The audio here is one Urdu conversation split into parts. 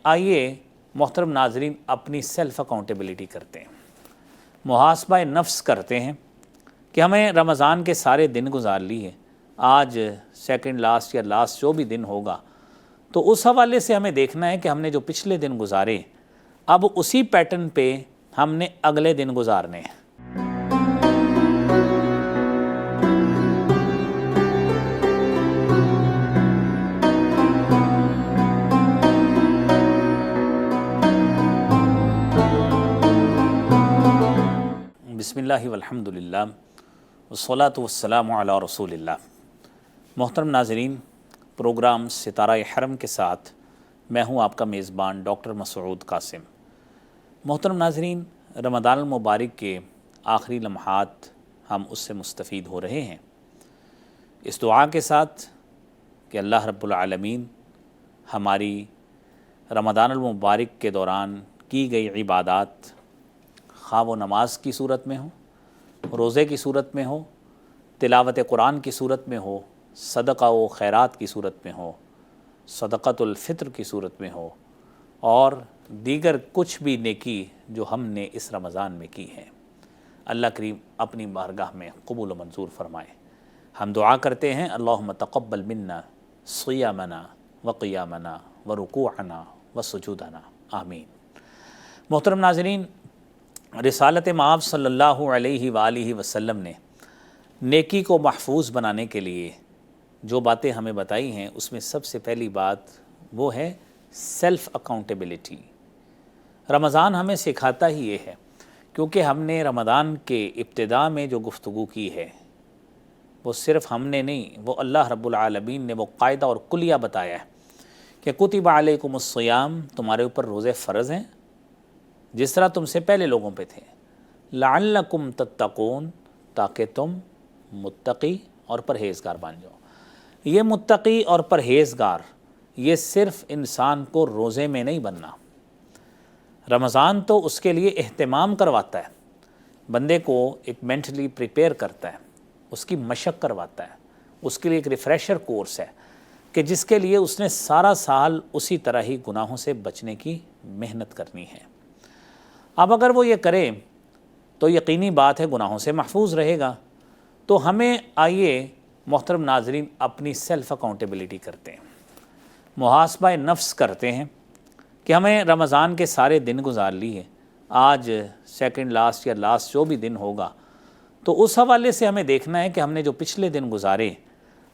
آئیے محترم ناظرین اپنی سیلف اکاؤنٹیبلٹی کرتے ہیں، محاسبہ نفس کرتے ہیں کہ ہمیں رمضان کے سارے دن گزار لیے، آج سیکنڈ لاسٹ یا لاسٹ جو بھی دن ہوگا، تو اس حوالے سے ہمیں دیکھنا ہے کہ ہم نے جو پچھلے دن گزارے اب اسی پیٹرن پہ ہم نے اگلے دن گزارنے ہیں۔ بسم اللہ والحمد للہ والصلاة والسلام علی رسول اللہ۔ محترم ناظرین، پروگرام ستارہ حرم کے ساتھ میں ہوں آپ کا میزبان ڈاکٹر مسعود قاسم۔ محترم ناظرین، رمضان المبارک کے آخری لمحات ہم اس سے مستفید ہو رہے ہیں، اس دعا کے ساتھ کہ اللہ رب العالمین ہماری رمضان المبارک کے دوران کی گئی عبادات، خواہ وہ نماز کی صورت میں ہو، روزے کی صورت میں ہو، تلاوت قرآن کی صورت میں ہو، صدقہ و خیرات کی صورت میں ہو، صدقۃ الفطر کی صورت میں ہو، اور دیگر کچھ بھی نیکی جو ہم نے اس رمضان میں کی ہے، اللہ کریم اپنی بارگاہ میں قبول و منظور فرمائے۔ ہم دعا کرتے ہیں اللہم تقبل منا صیامنا وقیامنا ورکوعنا وسجودنا، آمین۔ محترم ناظرین، رسالت مآب صلی اللہ علیہ وآلہ وسلم نے نیکی کو محفوظ بنانے کے لیے جو باتیں ہمیں بتائی ہیں، اس میں سب سے پہلی بات وہ ہے سیلف اکاؤنٹیبلٹی۔ رمضان ہمیں سکھاتا ہی یہ ہے، کیونکہ ہم نے رمضان کے ابتدا میں جو گفتگو کی ہے وہ صرف ہم نے نہیں، وہ اللہ رب العالمین نے وہ قاعدہ اور کلیہ بتایا ہے کہ کتب علیکم الصیام، تمہارے اوپر روزے فرض ہیں جس طرح تم سے پہلے لوگوں پہ تھے، لعلکم تتقون، تاکہ تم متقی اور پرہیزگار بن جاؤ۔ یہ متقی اور پرہیزگار یہ صرف انسان کو روزے میں نہیں بننا، رمضان تو اس کے لیے اہتمام کرواتا ہے، بندے کو ایک مینٹلی پریپیئر کرتا ہے، اس کی مشق کرواتا ہے، اس کے لیے ایک ریفریشر کورس ہے کہ جس کے لیے اس نے سارا سال اسی طرح ہی گناہوں سے بچنے کی محنت کرنی ہے۔ اب اگر وہ یہ کرے تو یقینی بات ہے گناہوں سے محفوظ رہے گا۔ تو ہمیں آئیے محترم ناظرین اپنی سیلف اکاؤنٹیبلٹی کرتے ہیں، محاسبہ نفس کرتے ہیں کہ ہمیں رمضان کے سارے دن گزار لیے، آج سیکنڈ لاسٹ یا لاسٹ جو بھی دن ہوگا، تو اس حوالے سے ہمیں دیکھنا ہے کہ ہم نے جو پچھلے دن گزارے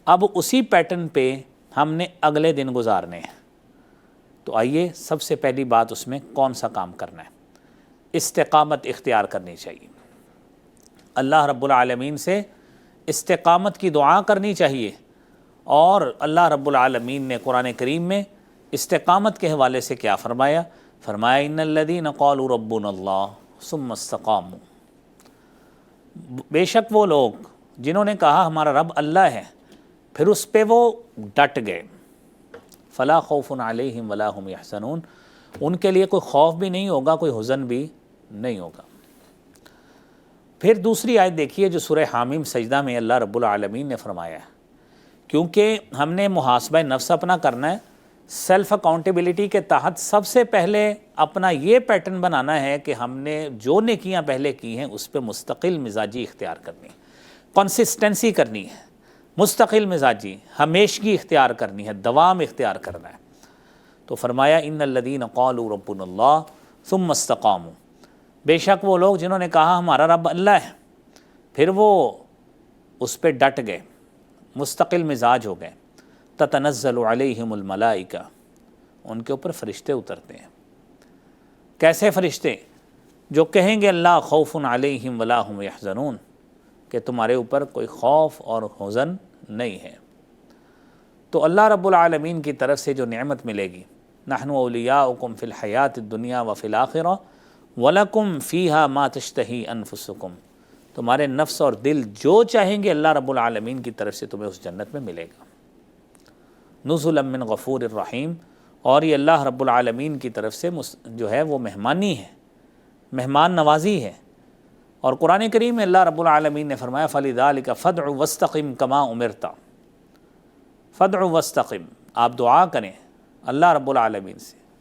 اب اسی پیٹرن پہ ہم نے اگلے دن گزارنے ہیں۔ تو آئیے سب سے پہلی بات اس میں کون سا کام کرنا ہے؟ استقامت اختیار کرنی چاہیے، اللہ رب العالمین سے استقامت کی دعا کرنی چاہیے، اور اللہ رب العالمین نے قرآن کریم میں استقامت کے حوالے سے کیا فرمایا؟ فرمایا ان الذین قالوا ربنا اللہ ثم استقاموا، بے شک وہ لوگ جنہوں نے کہا ہمارا رب اللہ ہے، پھر اس پہ وہ ڈٹ گئے، فلا خوف علیہم ولا هم یحزنون، ان کے لیے کوئی خوف بھی نہیں ہوگا، کوئی حزن بھی نہیں ہوگا۔ پھر دوسری آیت دیکھیے جو سورہ حامیم سجدہ میں اللہ رب العالمین نے فرمایا ہے، کیونکہ ہم نے محاسبہ نفس اپنا کرنا ہے، سیلف اکاؤنٹیبلٹی کے تحت سب سے پہلے اپنا یہ پیٹرن بنانا ہے کہ ہم نے جو نیکیاں پہلے کی ہیں اس پہ مستقل مزاجی اختیار کرنی ہے، کنسسٹنسی کرنی ہے، مستقل مزاجی ہمیشگی اختیار کرنی ہے، دوام اختیار کرنا ہے۔ تو فرمایا ان الذین قالوا ربنا اللہ ثم استقاموا، بے شک وہ لوگ جنہوں نے کہا ہمارا رب اللہ ہے، پھر وہ اس پہ ڈٹ گئے، مستقل مزاج ہو گئے، تتنزل علیہم الملائکہ، ان کے اوپر فرشتے اترتے ہیں۔ کیسے فرشتے؟ جو کہیں گے اللہ خوف علیہم ولا هم یحزنون، کہ تمہارے اوپر کوئی خوف اور حزن نہیں ہے۔ تو اللہ رب العالمین کی طرف سے جو نعمت ملے گی، نحن اولیاؤکم فی الحیات الدنیا وفی الآخرہ وَلَكُمْ فِيهَا مَا تَشْتَهِي أَنفُسُكُمْ، تمہارے نفس اور دل جو چاہیں گے اللہ رب العالمین کی طرف سے تمہیں اس جنت میں ملے گا، نزلا من غفور الرحیم، اور یہ اللہ رب العالمین کی طرف سے جو ہے وہ مہمانی ہے، مہمان نوازی ہے۔ اور قرآن کریم میں اللہ رب العالمین نے فرمایا فَلِذَلِكَ فَادْعُ وَاسْتَقِمْ كَمَا أُمِرْتَ، فَادْعُ وَاسْتَقِمْ، آپ دعا کریں اللہ رب العالمین سے،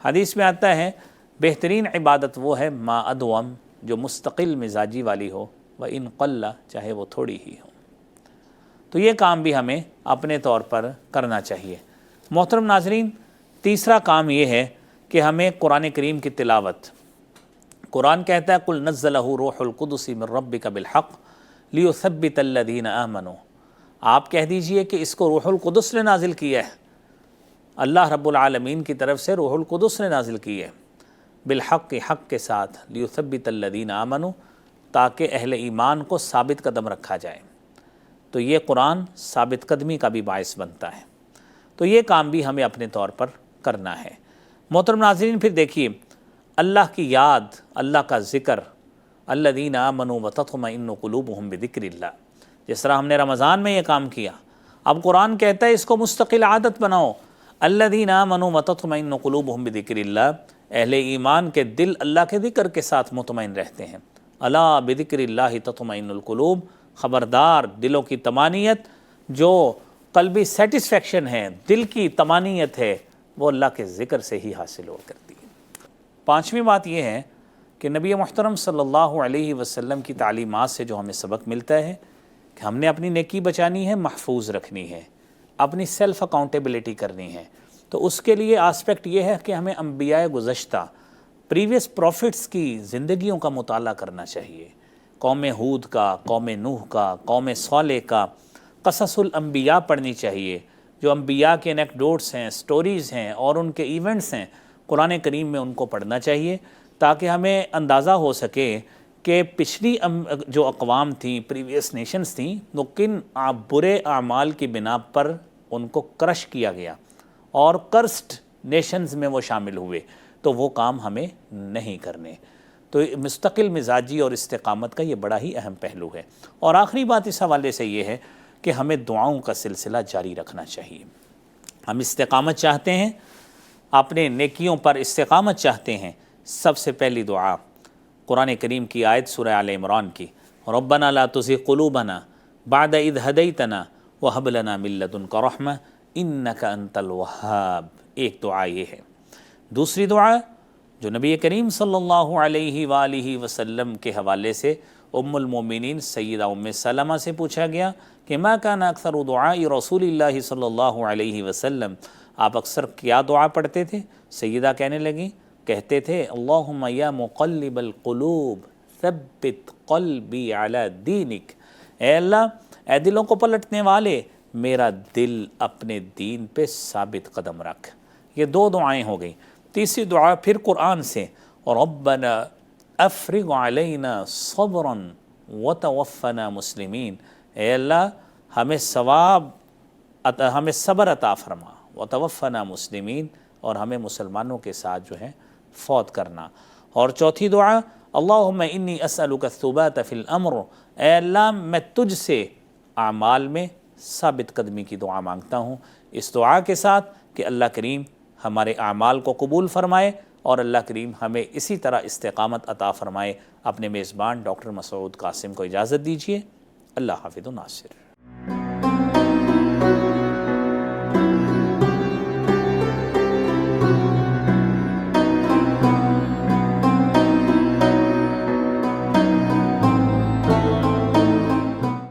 حدیث میں آتا ہے بہترین عبادت وہ ہے ما ادوم، جو مستقل مزاجی والی ہو، و ان قل، چاہے وہ تھوڑی ہی ہو۔ تو یہ کام بھی ہمیں اپنے طور پر کرنا چاہیے۔ محترم ناظرین، تیسرا کام یہ ہے کہ ہمیں قرآن کریم کی تلاوت، قرآن کہتا ہے قل نزلہ روح القدس من ربک بالحق لیثبت الذین آمنوا، آپ کہہ دیجئے کہ اس کو روح القدس نے نازل کیا ہے، اللہ رب العالمین کی طرف سے روح القدس نے نازل کی ہے، بالحق، حق کے ساتھ، لیثبت الذین آمنوا، تاکہ اہل ایمان کو ثابت قدم رکھا جائے۔ تو یہ قرآن ثابت قدمی کا بھی باعث بنتا ہے، تو یہ کام بھی ہمیں اپنے طور پر کرنا ہے۔ محترم ناظرین، پھر دیکھیے اللہ کی یاد، اللہ کا ذکر، الذین آمنوا وتطمئن قلوبہم بذکر اللہ، جس طرح ہم نے رمضان میں یہ کام کیا، اب قرآن کہتا ہے اس کو مستقل عادت بناؤ، الذین آمنوا وتطمئن قلوبہم بذکر اللہ، اہل ایمان کے دل اللہ کے ذکر کے ساتھ مطمئن رہتے ہیں۔ الا بذکر اللہ تطمئن القلوب، خبردار، دلوں کی طمانینت، جو قلبی سیٹسفیکشن ہے، دل کی طمانینت ہے، وہ اللہ کے ذکر سے ہی حاصل ہو کرتی ہے۔ پانچویں بات یہ ہے کہ نبی محترم صلی اللہ علیہ وسلم کی تعلیمات سے جو ہمیں سبق ملتا ہے کہ ہم نے اپنی نیکی بچانی ہے، محفوظ رکھنی ہے، اپنی سیلف اکاؤنٹیبلٹی کرنی ہے۔ تو اس کے لیے آسپیکٹ یہ ہے کہ ہمیں انبیاء گزشتہ، پریویس پروفٹس کی زندگیوں کا مطالعہ کرنا چاہیے، قوم ہود کا، قوم نوح کا، قوم صالح کا، قصص الانبیاء پڑھنی چاہیے، جو انبیاء کے انیکڈوٹس ہیں، سٹوریز ہیں اور ان کے ایونٹس ہیں، قرآن کریم میں ان کو پڑھنا چاہیے، تاکہ ہمیں اندازہ ہو سکے کہ پچھلی جو اقوام تھیں، پریویس نیشنز تھیں، وہ کن برے اعمال کی بنا پر ان کو کرش کیا گیا اور کرسٹ نیشنز میں وہ شامل ہوئے، تو وہ کام ہمیں نہیں کرنے۔ تو مستقل مزاجی اور استقامت کا یہ بڑا ہی اہم پہلو ہے۔ اور آخری بات اس حوالے سے یہ ہے کہ ہمیں دعاؤں کا سلسلہ جاری رکھنا چاہیے۔ ہم استقامت چاہتے ہیں، اپنے نیکیوں پر استقامت چاہتے ہیں، سب سے پہلی دعا قرآن کریم کی آیت سورہ آل عمران کی، ربنا لا تزغ قلوبنا بعد اذ ہدیتنا وہب لنا من لدنک رحمہ انک انت الوہاب، ایک دعا یہ ہے۔ دوسری دعا جو نبی کریم صلی اللہ علیہ وآلہ وسلم کے حوالے سے ام المومنین سیدہ ام سلمہ سے پوچھا گیا کہ ما کان اکثر دعاء رسول اللہ صلی اللہ علیہ وسلم، آپ اکثر کیا دعا پڑھتے تھے؟ سیدہ کہنے لگیں، کہتے تھے اللہم یا مقلب القلوب ثبت قلبی علی دینک، اے اللہ، اے دلوں کو پلٹنے والے، میرا دل اپنے دین پہ ثابت قدم رکھ۔ یہ دو دعائیں ہو گئیں۔ تیسری دعا پھر قرآن سے، ربنا افرغ علینا صبرا وتوفنا مسلمین، اے اللہ ہمیں صبر عطا فرما، وتوفنا مسلمین، اور ہمیں مسلمانوں کے ساتھ جو ہے فوت کرنا۔ اور چوتھی دعا اللہم انی اسألک الثبات فی الامر، اے اللہ میں تجھ سے اعمال میں ثابت قدمی کی دعا مانگتا ہوں، اس دعا کے ساتھ کہ اللہ کریم ہمارے اعمال کو قبول فرمائے اور اللہ کریم ہمیں اسی طرح استقامت عطا فرمائے۔ اپنے میزبان ڈاکٹر مسعود قاسم کو اجازت دیجیے۔ اللہ حافظ و ناصر۔